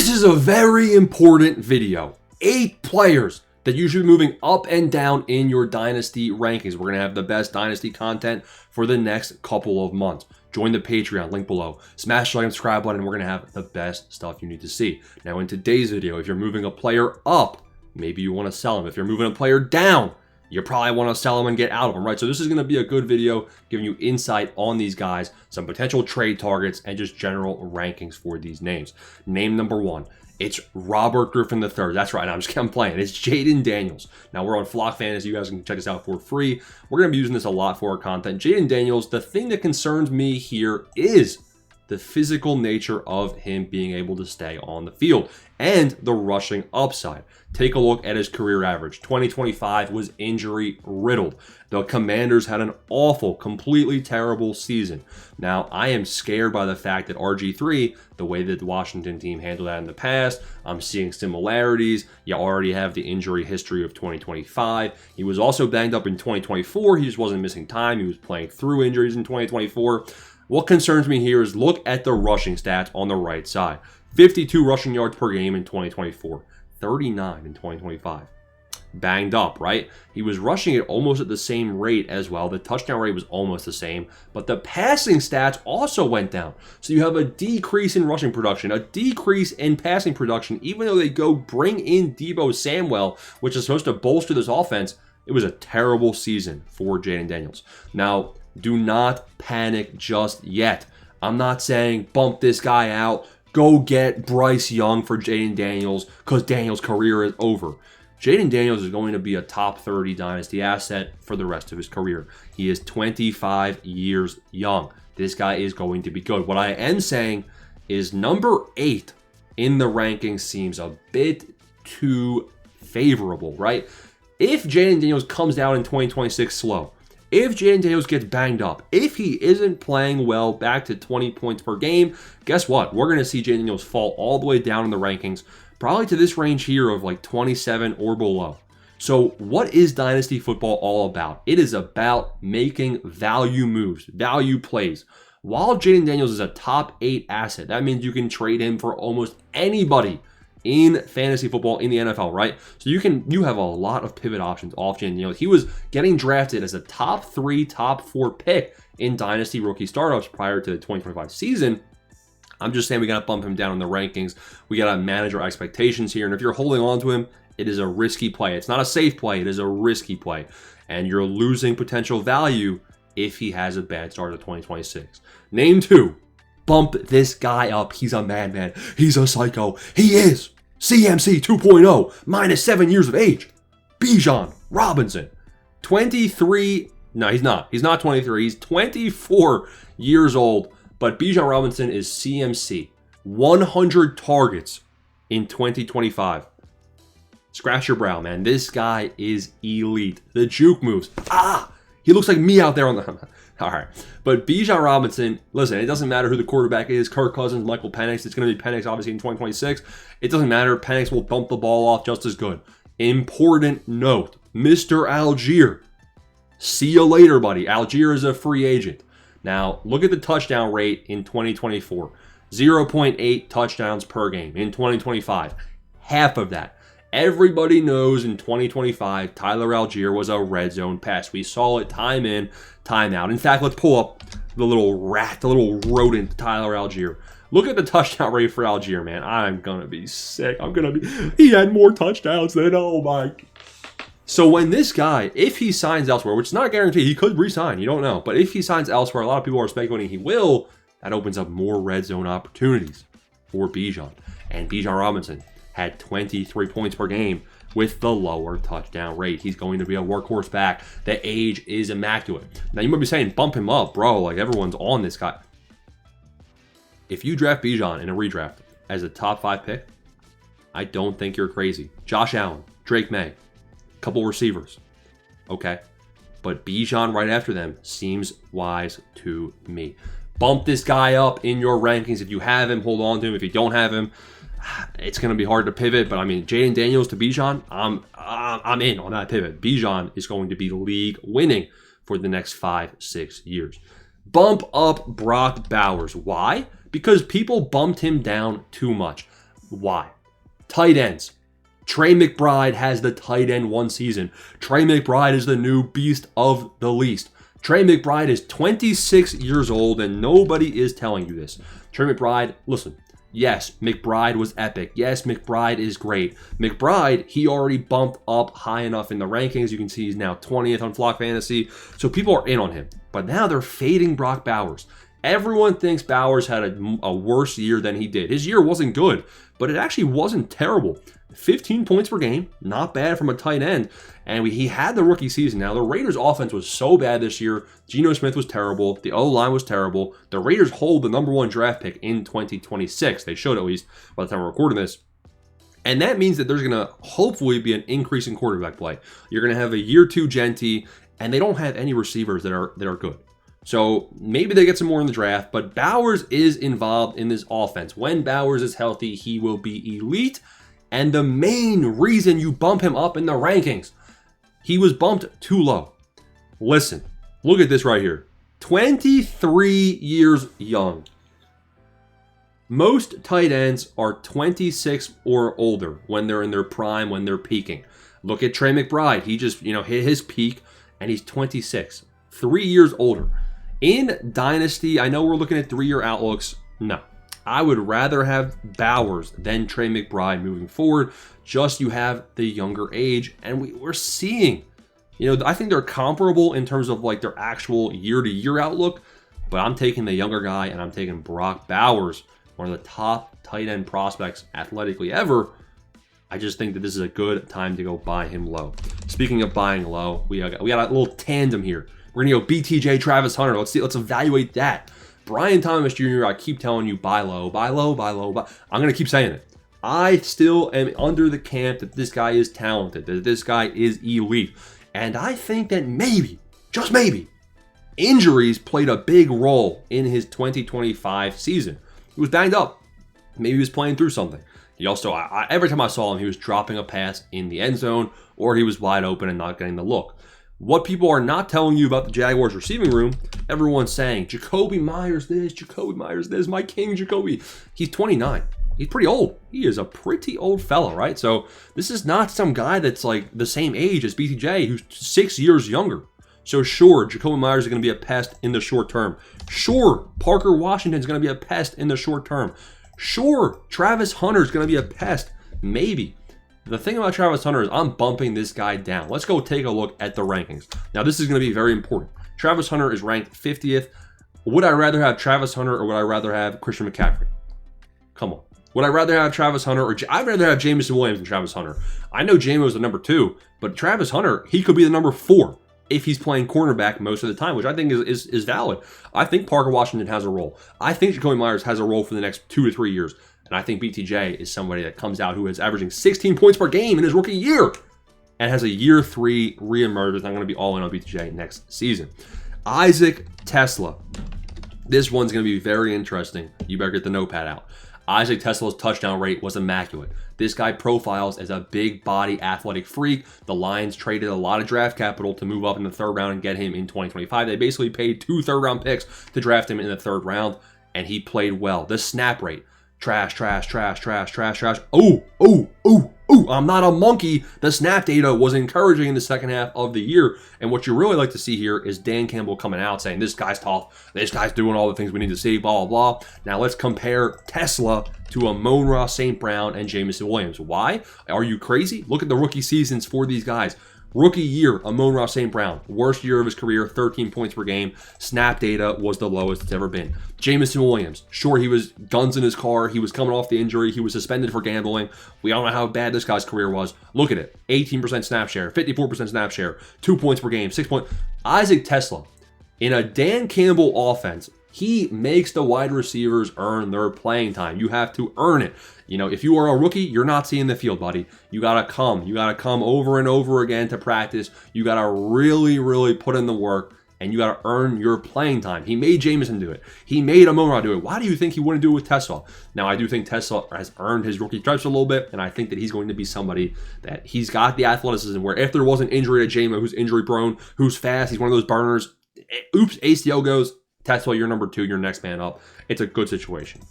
This is a very important video. 8 players that you should be moving up and down in your Dynasty rankings. We're going to have the best Dynasty content for the next couple of months. Join the Patreon, link below. Smash the like and subscribe button, and we're going to have the best stuff you need to see. Now, in today's video, if you're moving a player up, maybe you want to sell him. If you're moving a player down, you probably want to sell him and get out of him, right? So this is going to be a good video giving you insight on these guys, some potential trade targets, and just general rankings for these names. Name number 1. It's Robert Griffin III. That's right. I'm playing. It's Jaden Daniels. Now, we're on Flock Fantasy. You guys can check us out for free. We're going to be using this a lot for our content. Jaden Daniels, the thing that concerns me here is the physical nature of him being able to stay on the field and the rushing upside. Take a look at his career average. 2025 was injury riddled. The Commanders had an awful, completely terrible season. Now, I am scared by the fact that RG3, the way that the Washington team handled that in the past, I'm seeing similarities. You already have the injury history of 2025. He was also banged up in 2024. He just wasn't missing time. He was playing through injuries in 2024. What concerns me here is look at the rushing stats on the right side. 52 rushing yards per game in 2024, 39 in 2025. Banged up, right? He was rushing it almost at the same rate as well. The touchdown rate was almost the same, but the passing stats also went down. So you have a decrease in rushing production, a decrease in passing production, even though they go bring in Deebo Samuel, which is supposed to bolster this offense. It was a terrible season for Jaden Daniels. Now, do not panic just yet. I'm not saying bump this guy out, go get Bryce Young for Jaden Daniels because Daniels' career is over. Jaden Daniels is going to be a top 30 Dynasty asset for the rest of his career. He is 25 years young. This guy is going to be good. What I am saying is number 8 in the rankings seems a bit too favorable, right? If Jaden Daniels comes down in 2026 slow, if Jaden Daniels gets banged up, if he isn't playing well back to 20 points per game, guess what? We're going to see Jaden Daniels fall all the way down in the rankings, probably to this range here of like 27 or below. So what is Dynasty football all about? It is about making value moves, value plays. While Jaden Daniels is a top 8 asset, that means you can trade him for almost anybody in fantasy football in the NFL, right? So you have a lot of pivot options off Jaden Daniels. He was getting drafted as a top 3, top 4 pick in Dynasty rookie startups prior to the 2025 season. I'm just saying we got to bump him down in the rankings. We got to manage our expectations here. And if you're holding on to him, it is a risky play. It's not a safe play. It is a risky play. And you're losing potential value if he has a bad start to 2026. Name 2. Bump this guy up. He's a madman. He's a psycho. He is CMC 2.0, minus 7 years of age. Bijan Robinson, 23. No, he's not. He's not 23. He's 24 years old. But Bijan Robinson is CMC. 100 targets in 2025. Scratch your brow, man. This guy is elite. The juke moves. He looks like me out there on the... All right. But Bijan Robinson, listen, it doesn't matter who the quarterback is. Kirk Cousins, Michael Penix. It's going to be Penix, obviously, in 2026. It doesn't matter. Penix will dump the ball off just as good. Important note. Mr. Algier. See you later, buddy. Algier is a free agent. Now, look at the touchdown rate in 2024. 0.8 touchdowns per game. In 2025, half of that. Everybody knows in 2025, Tyler Algier was a red zone pest. We saw it time in, time out. In fact, let's pull up the little rat, the little rodent, Tyler Algier. Look at the touchdown rate for Algier, man. I'm going to be sick. He had more touchdowns than, oh my. So when this guy, if he signs elsewhere, which is not a guarantee, he could re-sign, you don't know. But if he signs elsewhere, a lot of people are speculating he will. That opens up more red zone opportunities for Bijan. And Bijan Robinson had 23 points per game with the lower touchdown rate. He's going to be a workhorse back. The age is immaculate. Now, you might be saying, bump him up, bro. Like, everyone's on this guy. If you draft Bijan in a redraft as a top 5 pick, I don't think you're crazy. Josh Allen, Drake May, couple receivers. Okay. But Bijan right after them seems wise to me. Bump this guy up in your rankings. If you have him, hold on to him. If you don't have him, it's going to be hard to pivot, but I mean, Jaden Daniels to Bijan, I'm in on that pivot. Bijan is going to be league winning for the next 5-6 years. Bump up Brock Bowers. Why? Because people bumped him down too much. Why? Tight ends. Trey McBride has the tight end 1 season. Trey McBride is the new beast of the least. Trey McBride is 26 years old, and nobody is telling you this. Trey McBride, listen, yes, McBride was epic. Yes, McBride is great. McBride, he already bumped up high enough in the rankings. You can see he's now 20th on Flock Fantasy, so people are in on him. But now they're fading Brock Bowers. Everyone thinks Bowers had a worse year than he did. His year wasn't good, but it actually wasn't terrible. 15 points per game, not bad from a tight end. And he had the rookie season. Now, the Raiders' offense was so bad this year. Geno Smith was terrible. The O-line was terrible. The Raiders hold the #1 draft pick in 2026. They should, at least, by the time we're recording this. And that means that there's going to hopefully be an increase in quarterback play. You're going to have a year 2 Genti, and they don't have any receivers that are good. So maybe they get some more in the draft, but Bowers is involved in this offense. When Bowers is healthy, he will be elite. And the main reason you bump him up in the rankings, he was bumped too low. Listen, look at this right here. 23 years young. Most tight ends are 26 or older when they're in their prime, when they're peaking. Look at Trey McBride. He just, hit his peak, and he's 26. 3 years older. In Dynasty, I know we're looking at 3-year outlooks. No. I would rather have Bowers than Trey McBride moving forward. Just you have the younger age, and we're seeing, I think they're comparable in terms of like their actual year-to-year outlook, but I'm taking the younger guy, and I'm taking Brock Bowers, one of the top tight end prospects athletically ever. I just think that this is a good time to go buy him low. Speaking of buying low, we got a little tandem here. We're going to go BTJ, Travis Hunter. Let's evaluate that. Brian Thomas Jr., I keep telling you, buy low, buy low, buy low. I'm going to keep saying it. I still am under the camp that this guy is talented, that this guy is elite. And I think that maybe, just maybe, injuries played a big role in his 2025 season. He was banged up. Maybe he was playing through something. He also, every time I saw him, he was dropping a pass in the end zone, or he was wide open and not getting the look. What people are not telling you about the Jaguars receiving room, everyone's saying, Jacoby Myers this, Jacoby Myers this, my king Jacoby. He's 29. He's pretty old. He is a pretty old fella, right? So this is not some guy that's like the same age as BTJ, who's 6 years younger. So sure, Jacoby Myers is going to be a pest in the short term. Sure, Parker Washington is going to be a pest in the short term. Sure, Travis Hunter is going to be a pest. Maybe. The thing about Travis Hunter is I'm bumping this guy down. Let's go take a look at the rankings. Now, this is going to be very important. Travis Hunter is ranked 50th. Would I rather have Travis Hunter or would I rather have Christian McCaffrey? Come on. Would I rather have Travis Hunter or I'd rather have Jameson Williams than Travis Hunter? I know Jameson was the number 2, but Travis Hunter, he could be the number 4 if he's playing cornerback most of the time, which I think is valid. I think Parker Washington has a role. I think Jacoby Myers has a role for the next 2 to 3 years. And I think BTJ is somebody that comes out who is averaging 16 points per game in his rookie year and has a year 3 reemergence. I'm going to be all in on BTJ next season. Isaac Tesla. This one's going to be very interesting. You better get the notepad out. Isaac Tesla's touchdown rate was immaculate. This guy profiles as a big body athletic freak. The Lions traded a lot of draft capital to move up in the 3rd round and get him in 2025. They basically paid 2 third-round picks to draft him in the 3rd round, and he played well. The snap rate. Trash. I'm not a monkey. The snap data was encouraging in the second half of the year. And what you really like to see here is Dan Campbell coming out saying, this guy's tough. This guy's doing all the things we need to see, blah, blah, blah. Now let's compare Tesla to Amon-Ra St. Brown and Jameson Williams. Why? Are you crazy? Look at the rookie seasons for these guys. Rookie year, Amon-Ra St. Brown, worst year of his career, 13 points per game. Snap data was the lowest it's ever been. Jameson Williams, sure, he was guns in his car. He was coming off the injury. He was suspended for gambling. We all know how bad this guy's career was. Look at it. 18% snap share, 54% snap share, 2 points per game, 6 points. Isaac Tesla, in a Dan Campbell offense, he makes the wide receivers earn their playing time. You have to earn it. If you are a rookie, you're not seeing the field, buddy. You got to come. You got to come over and over again to practice. You got to really, really put in the work, and you got to earn your playing time. He made Jameson do it. He made Amon-Ra do it. Why do you think he wouldn't do it with Tesla? Now, I do think Tesla has earned his rookie stripes a little bit, and I think that he's going to be somebody that he's got the athleticism where if there was an injury to Jamo, who's injury prone, who's fast, he's one of those burners. Oops, ACL goes. Tesla, you're number 2, you're next man up. It's a good situation.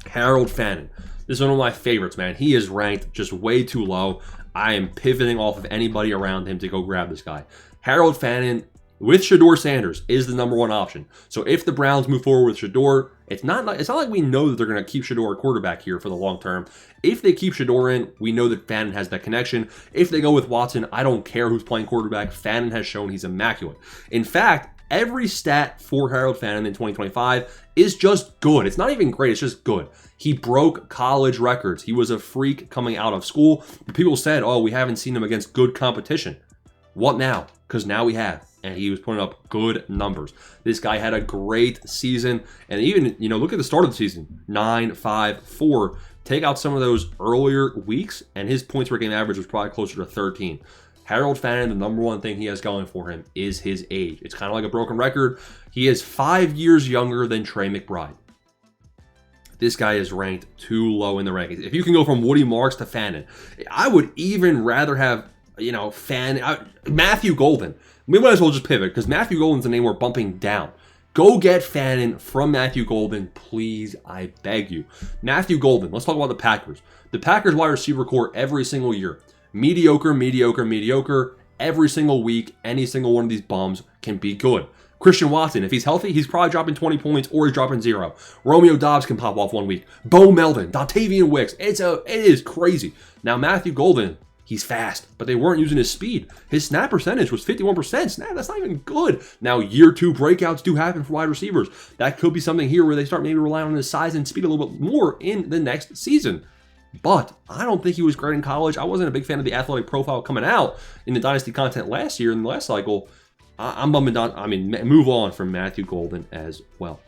Harold Fannon. This is one of my favorites, man. He is ranked just way too low. I am pivoting off of anybody around him to go grab this guy. Harold Fannon with Shedeur Sanders is the #1 option. So if the Browns move forward with Shedeur, it's not like we know that they're going to keep Shedeur a quarterback here for the long term. If they keep Shedeur in, we know that Fannon has that connection. If they go with Watson, I don't care who's playing quarterback. Fannon has shown he's immaculate. In fact, every stat for Harold Fannon in 2025 is just good. It's not even great. It's just good. He broke college records. He was a freak coming out of school. But people said, oh, we haven't seen him against good competition. What now? Because now we have. And he was putting up good numbers. This guy had a great season. And even, look at the start of the season. 9-5-4. Take out some of those earlier weeks, and his points per game average was probably closer to 13. Harold Fannon, the #1 thing he has going for him is his age. It's kind of like a broken record. He is 5 years younger than Trey McBride. This guy is ranked too low in the rankings. If you can go from Woody Marks to Fannon, I would even rather have, Matthew Golden. We might as well just pivot because Matthew Golden's the name we're bumping down. Go get Fannon from Matthew Golden, please, I beg you. Matthew Golden, let's talk about the Packers. The Packers wide receiver core every single year. Mediocre, mediocre, mediocre. Every single week, any single one of these bums can be good. Christian Watson, if he's healthy, he's probably dropping 20 points or he's dropping 0. Romeo Doubs can pop off 1 week. Bo Melton, Dontavian Wicks. It is crazy. Now, Matthew Golden, he's fast, but they weren't using his speed. His snap percentage was 51%. Snap, that's not even good. Now, year 2 breakouts do happen for wide receivers. That could be something here where they start maybe relying on his size and speed a little bit more in the next season. But I don't think he was great in college. I wasn't a big fan of the athletic profile coming out in the Dynasty content last year in the last cycle. I'm bumming down. Move on from Matthew Golden as well.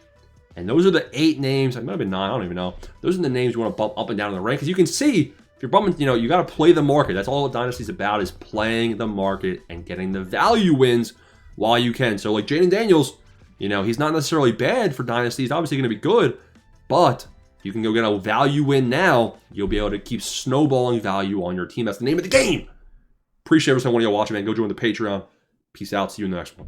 And those are the 8 names. It might have been 9. I don't even know. Those are the names you want to bump up and down in the rank. Because you can see, if you're bumping, you got to play the market. That's all Dynasty's about, is playing the market and getting the value wins while you can. So like Jaden Daniels, he's not necessarily bad for Dynasty. He's obviously going to be good. But you can go get a value win now. You'll be able to keep snowballing value on your team. That's the name of the game. Appreciate every single one of y'all watching, man. Go join the Patreon. Peace out. See you in the next one.